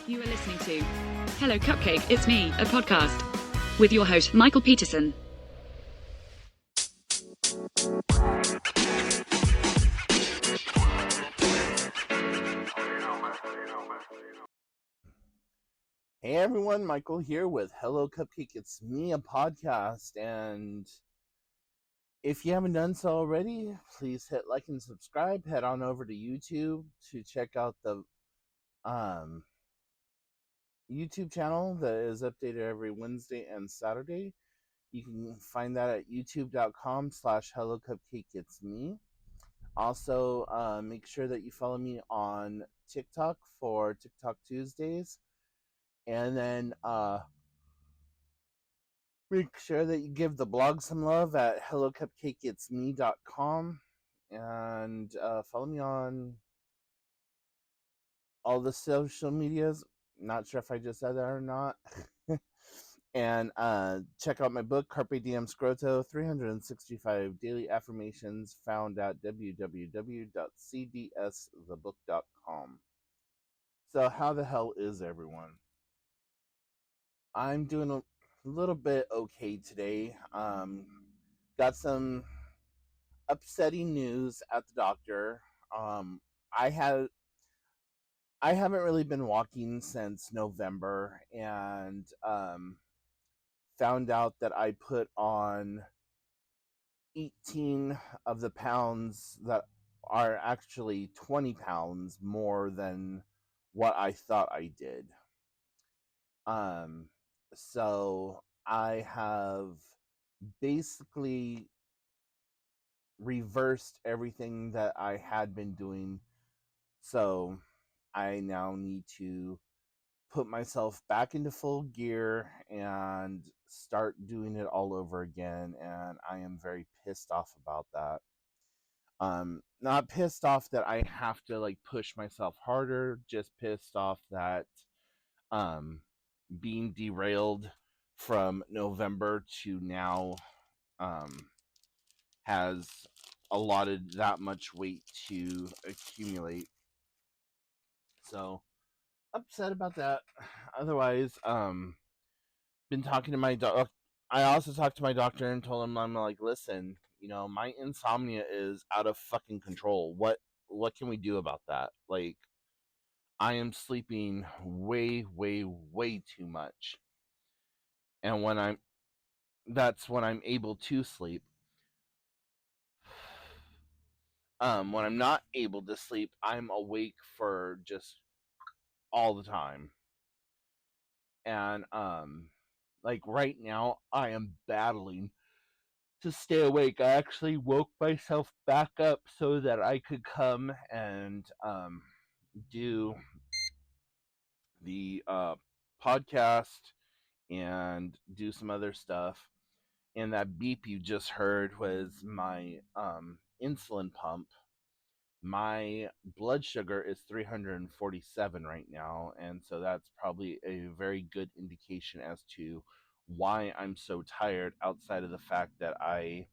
You are listening to Hello Cupcake, It's Me, a podcast with your host, Michael Peterson. Hey everyone, Michael here with Hello Cupcake, It's Me, a podcast, and if you haven't done so already, please hit like and subscribe. Head on over to YouTube to check out the YouTube channel that is updated every Wednesday and Saturday. You can find that at youtube.com/hellocupcakeitsme. Also, make sure that you follow me on TikTok for TikTok Tuesdays. And then make sure that you give the blog some love at hellocupcakeitsme.com. And follow me on all the social medias. Not sure if I just said that or not. And check out my book, Carpe Diem Scroto, 365 Daily Affirmations, found at www.cdsthebook.com. So how the hell is everyone? I'm doing a little bit okay today. Got some upsetting news at the doctor. I haven't really been walking since November, and found out that I put on 18 of the pounds that are actually 20 pounds more than what I thought I did. So I have basically reversed everything that I had been doing. So I now need to put myself back into full gear and start doing it all over again, and I am very pissed off about that. Not pissed off that I have to like push myself harder, just pissed off that being derailed from November to now has allotted that much weight to accumulate. So upset about that. Otherwise, been talking to my doc. I also talked to my doctor and told him, I'm like, listen, my insomnia is out of fucking control. What can we do about that? Like, I am sleeping way, way, way too much. And that's when I'm able to sleep. When I'm not able to sleep, I'm awake for just all the time. And like right now, I am battling to stay awake. I actually woke myself back up so that I could come and do the podcast and do some other stuff. And that beep you just heard was my insulin pump. My blood sugar is 347 right now, and so that's probably a very good indication as to why I'm so tired, outside of the fact that I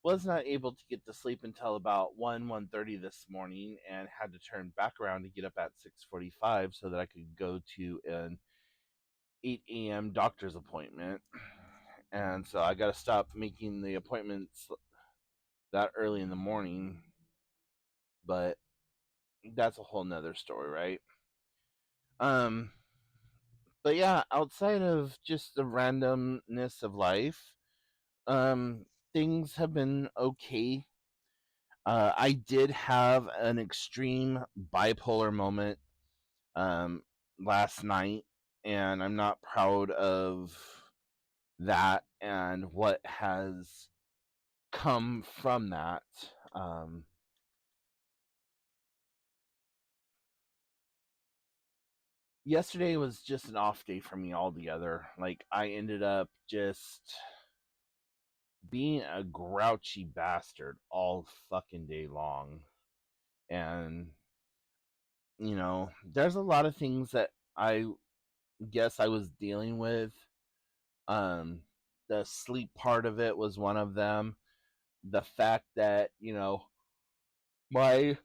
was not able to get to sleep until about 1:30 this morning, and had to turn back around to get up at 6:45 so that I could go to an 8 a.m. doctor's appointment. And so I got to stop making the appointments that early in the morning. But that's a whole nother story, right? But yeah, outside of just the randomness of life, things have been okay. I did have an extreme bipolar moment last night, and I'm not proud of that and what has come from that. Yesterday was just an off day for me altogether. Like, I ended up just being a grouchy bastard all fucking day long. And, there's a lot of things that I guess I was dealing with. The sleep part of it was one of them. The fact that, my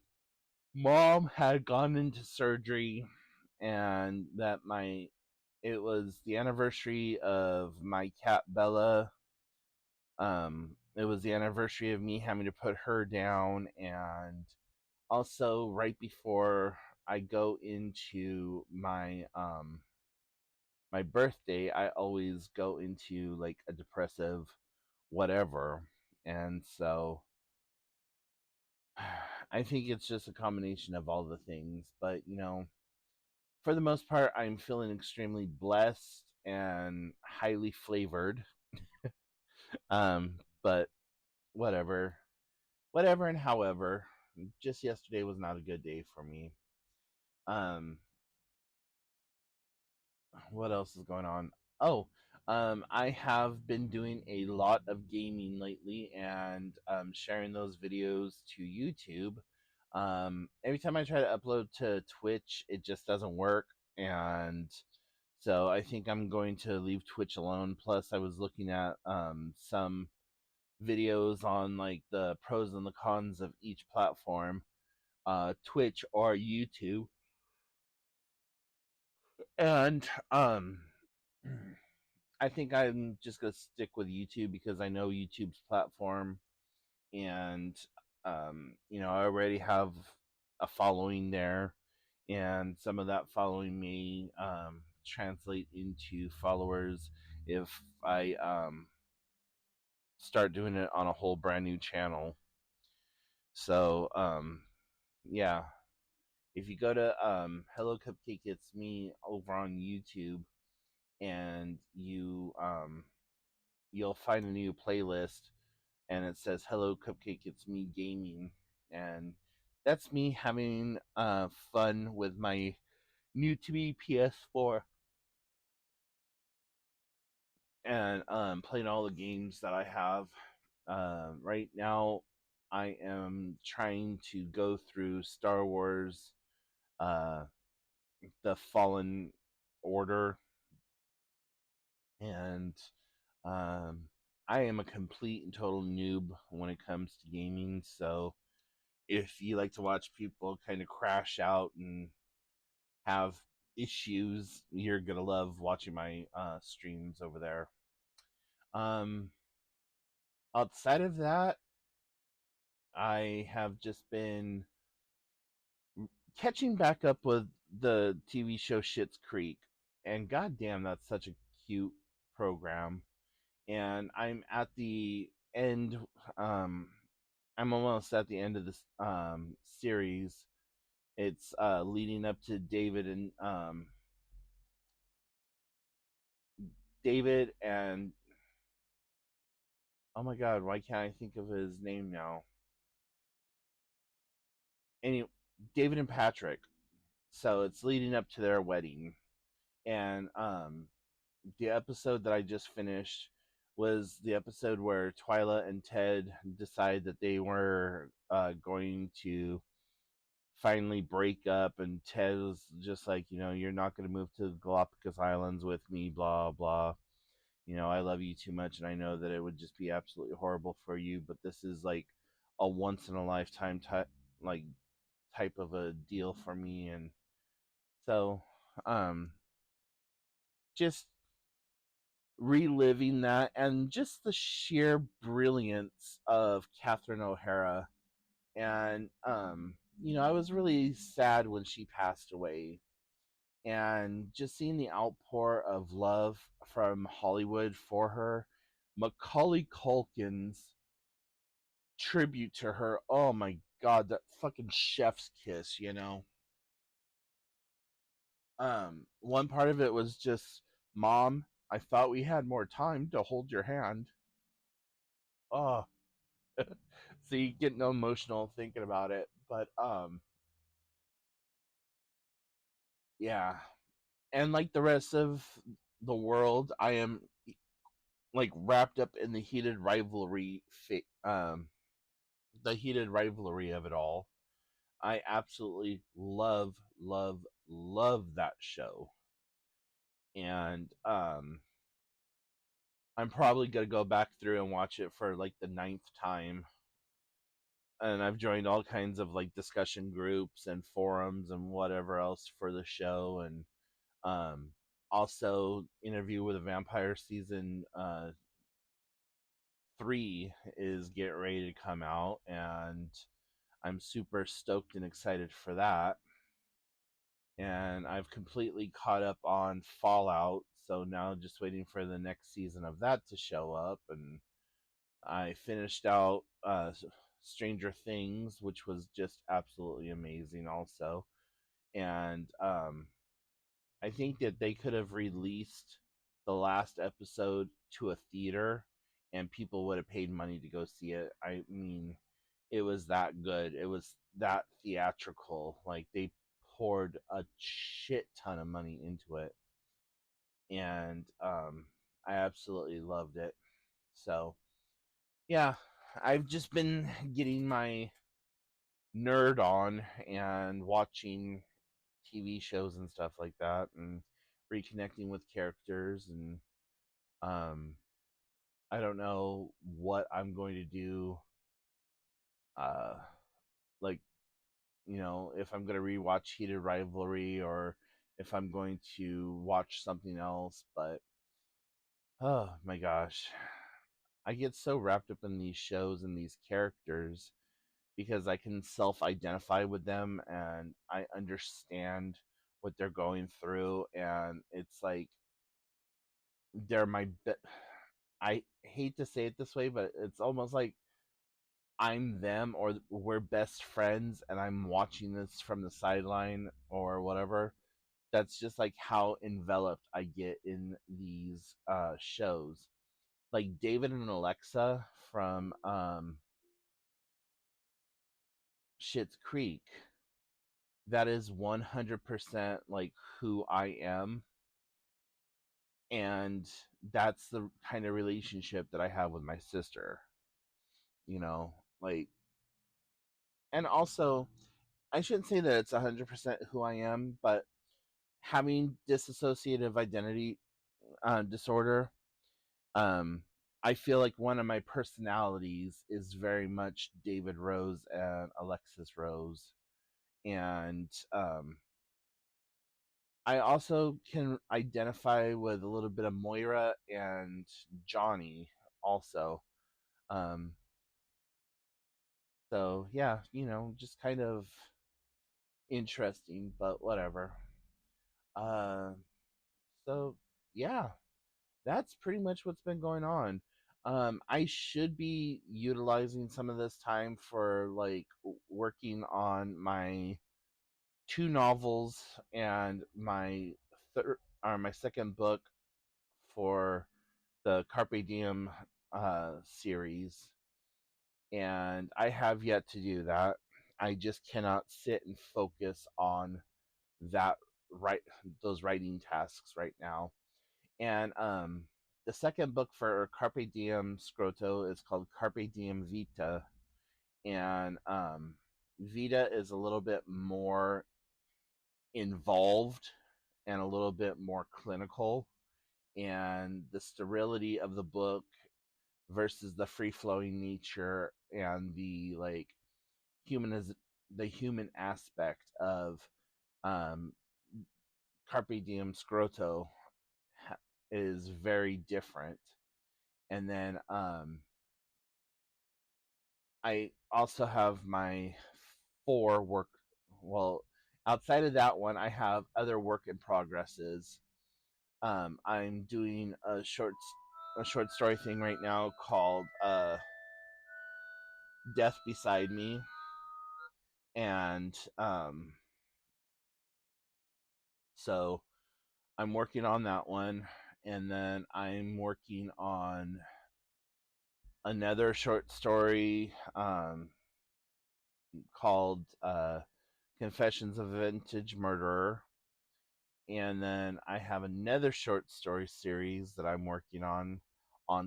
mom had gone into surgery and that it was the anniversary of my cat Bella. It was the anniversary of me having to put her down, and also right before I go into my birthday, I always go into like a depressive whatever. And so I think it's just a combination of all the things, but for the most part, I'm feeling extremely blessed and highly flavored. But whatever, whatever, and however, just yesterday was not a good day for me. Um, what else is going on? Oh, I have been doing a lot of gaming lately and sharing those videos to YouTube. Every time I try to upload to Twitch, it just doesn't work, and so I think I'm going to leave Twitch alone. Plus, I was looking at some videos on like the pros and the cons of each platform, Twitch or YouTube, and I think I'm just gonna stick with YouTube because I know YouTube's platform, and I already have a following there, and some of that following may translate into followers if I start doing it on a whole brand new channel. So yeah, if you go to Hello Cupcake It's Me over on YouTube, and you'll find a new playlist, and it says Hello Cupcake It's Me Gaming, and that's me having fun with my new to me PS4, and playing all the games that I have. Right now I am trying to go through Star Wars, uh, the Fallen Order, and um, I am a complete and total noob when it comes to gaming. So if you like to watch people kind of crash out and have issues, you're gonna love watching my streams over there. Um, Outside of that, I have just been catching back up with the TV show Schitt's Creek, and goddamn, that's such a cute program. And I'm at the end. Um, I'm almost at the end of this series. It's leading up to David and oh my god, why can't I think of his name now? Anyway, David and Patrick. So it's leading up to their wedding, and the episode that I just finished was the episode where Twyla and Ted decide that they were going to finally break up, and Ted was just like, you're not going to move to the Galapagos Islands with me, blah blah. I love you too much, and I know that it would just be absolutely horrible for you, but this is like a once in a lifetime like type of a deal for me. And so um just reliving that, and just the sheer brilliance of Catherine O'Hara. And I was really sad when she passed away, and just seeing the outpour of love from Hollywood for her. Macaulay Culkin's tribute to her, oh my god, that fucking chef's kiss. One part of it was just, Mom, I thought we had more time to hold your hand. Oh, see, getting emotional thinking about it. But yeah. And like the rest of the world, I am like wrapped up in the heated rivalry of it all. I absolutely love, love, love that show. And I'm probably gonna go back through and watch it for like the ninth time. and I've joined all kinds of like discussion groups and forums and whatever else for the show, and um, also Interview with a Vampire season 3 is getting ready to come out, and I'm super stoked and excited for that. And I've completely caught up on Fallout, so now just waiting for the next season of that to show up. And I finished out Stranger Things, which was just absolutely amazing, also. And I think that they could have released the last episode to a theater and people would have paid money to go see it. I mean, it was that good. It was that theatrical. Like, they poured a shit ton of money into it. And I absolutely loved it. So, yeah, I've just been getting my nerd on and watching TV shows and stuff like that, and reconnecting with characters. And um I don't know what I'm going to do, uh like, if I'm going to rewatch Heated Rivalry or if I'm going to watch something else. But oh my gosh, I get so wrapped up in these shows and these characters because I can self-identify with them and I understand what they're going through, and it's like they're I hate to say it this way, but it's almost like I'm them, or we're best friends and I'm watching this from the sideline or whatever. That's just like how enveloped I get in these shows. Like David and Alexa from Schitt's Creek. That is 100% like who I am, and that's the kind of relationship that I have with my sister. You know, like, and also I shouldn't say that it's 100% who I am, but having dissociative identity disorder, um, I feel like one of my personalities is very much David Rose and Alexis Rose. And I also can identify with a little bit of Moira and Johnny also. Um, so, yeah, just kind of interesting, but whatever. Uh, so, yeah, that's pretty much what's been going on. I should be utilizing some of this time for like working on my two novels and my third or my second book for the Carpe Diem series, and I have yet to do that. I just cannot sit and focus on that right those writing tasks right now. And the second book for Carpe Diem Scroto is called Carpe Diem Vita, and Vita is a little bit more involved and a little bit more clinical, and the sterility of the book versus the free flowing nature and the like human is the human aspect of um, Carpe Diem Scroto is very different. And then I also have my four work. Well, outside of that one, I have other work in progresses. I'm doing a short story thing right now called "Death Beside Me," and so I'm working on that one, and then I'm working on another short story called Confessions of a Vintage Murderer. And then I have another short story series that I'm working on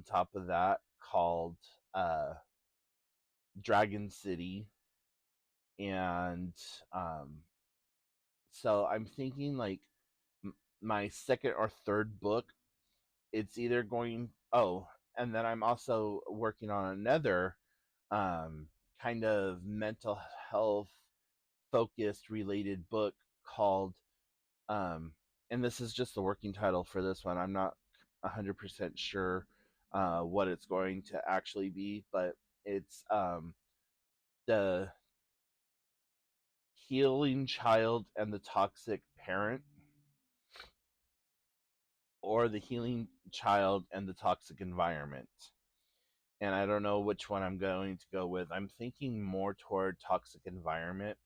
top of that called uh, Dragon City. And um, so I'm thinking like my second or third book, it's either going, oh, and then I'm also working on another um, kind of mental health focused related book called, and this is just the working title for this one. I'm not 100% sure what it's going to actually be, but it's the healing child and the toxic parent, or the healing child and the toxic environment. And I don't know which one I'm going to go with. I'm thinking more toward toxic environment,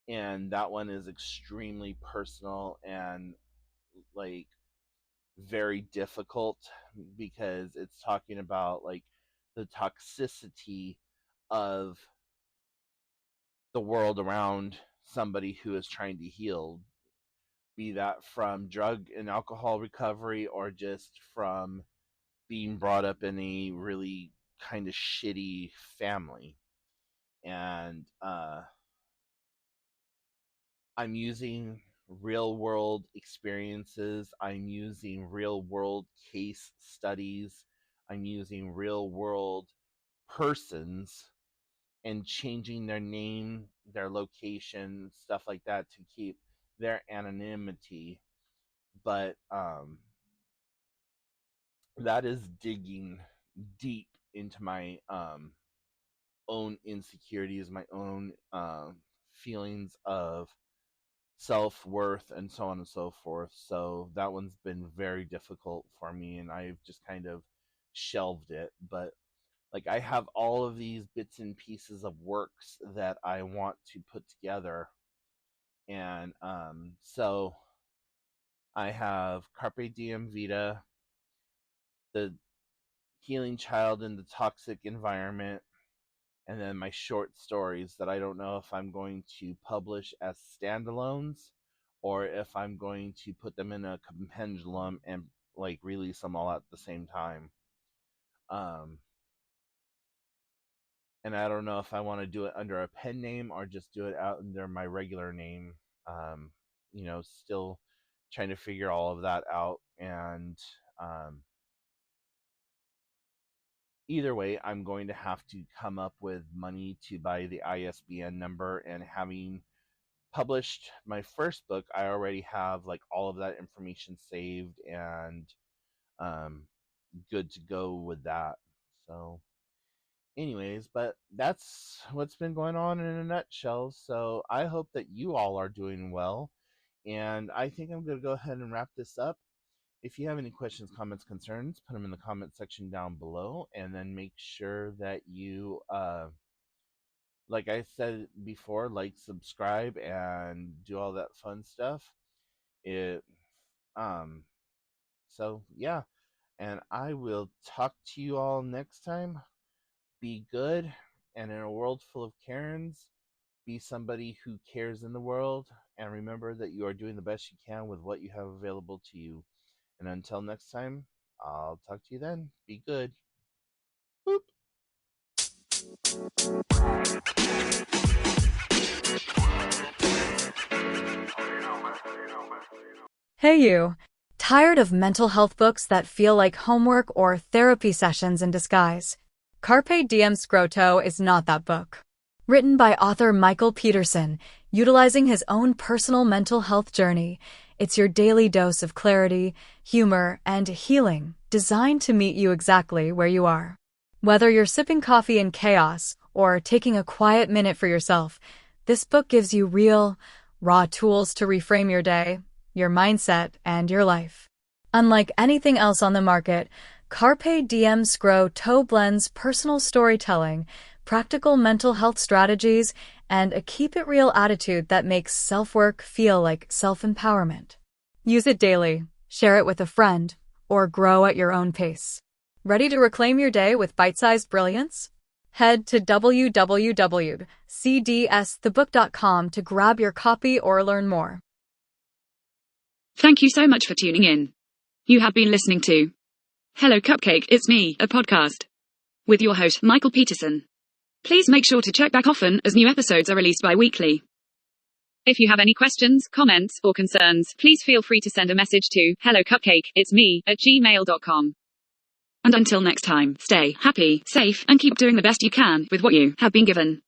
and that one is extremely personal and like very difficult, because it's talking about like the toxicity of the world around somebody who is trying to heal, be that from drug and alcohol recovery or just from being brought up in a really kind of shitty family. And I'm using real world experiences, I'm using real world case studies, I'm using real world persons and changing their name, their location, stuff like that to keep their anonymity. But that is digging deep into my own insecurities, my own feelings of self-worth and so on and so forth. So that one's been very difficult for me, and I've just kind of shelved it. But like, I have all of these bits and pieces of works that I want to put together. And so I have Carpe Diem Vita, the healing child in the toxic environment, and then my short stories that I don't know if I'm going to publish as standalones or if I'm going to put them in a compendium and like release them all at the same time. And I don't know if I want to do it under a pen name or just do it out under my regular name. Still trying to figure all of that out. And either way, I'm going to have to come up with money to buy the ISBN number. And having published my first book, I already have like all of that information saved and good to go with that. So anyways, but that's what's been going on in a nutshell. So I hope that you all are doing well. And I think I'm going to go ahead and wrap this up. If you have any questions, comments, concerns, put them in the comment section down below. And then make sure that you, like I said before, like, subscribe, and do all that fun stuff. So yeah. And I will talk to you all next time. Be good, and in a world full of Karens, be somebody who cares in the world, and remember that you are doing the best you can with what you have available to you. And until next time, I'll talk to you then. Be good. Boop. Hey you! Tired of mental health books that feel like homework or therapy sessions in disguise? Carpe Diem Scroto is not that book. Written by author Michael Peterson, utilizing his own personal mental health journey, it's your daily dose of clarity, humor, and healing, designed to meet you exactly where you are. Whether you're sipping coffee in chaos or taking a quiet minute for yourself, this book gives you real, raw tools to reframe your day, your mindset, and your life. Unlike anything else on the market, Carpe Diem Scroto blends personal storytelling, practical mental health strategies, and a keep-it-real attitude that makes self-work feel like self-empowerment. Use it daily, share it with a friend, or grow at your own pace. Ready to reclaim your day with bite-sized brilliance? Head to www.cdsthebook.com to grab your copy or learn more. Thank you so much for tuning in. You have been listening to Hello Cupcake, It's Me, a podcast with your host, Michael Peterson. Please make sure to check back often, as new episodes are released bi-weekly. If you have any questions, comments, or concerns, please feel free to send a message to hellocupcakeitsme@gmail.com. And until next time, stay happy, safe, and keep doing the best you can with what you have been given.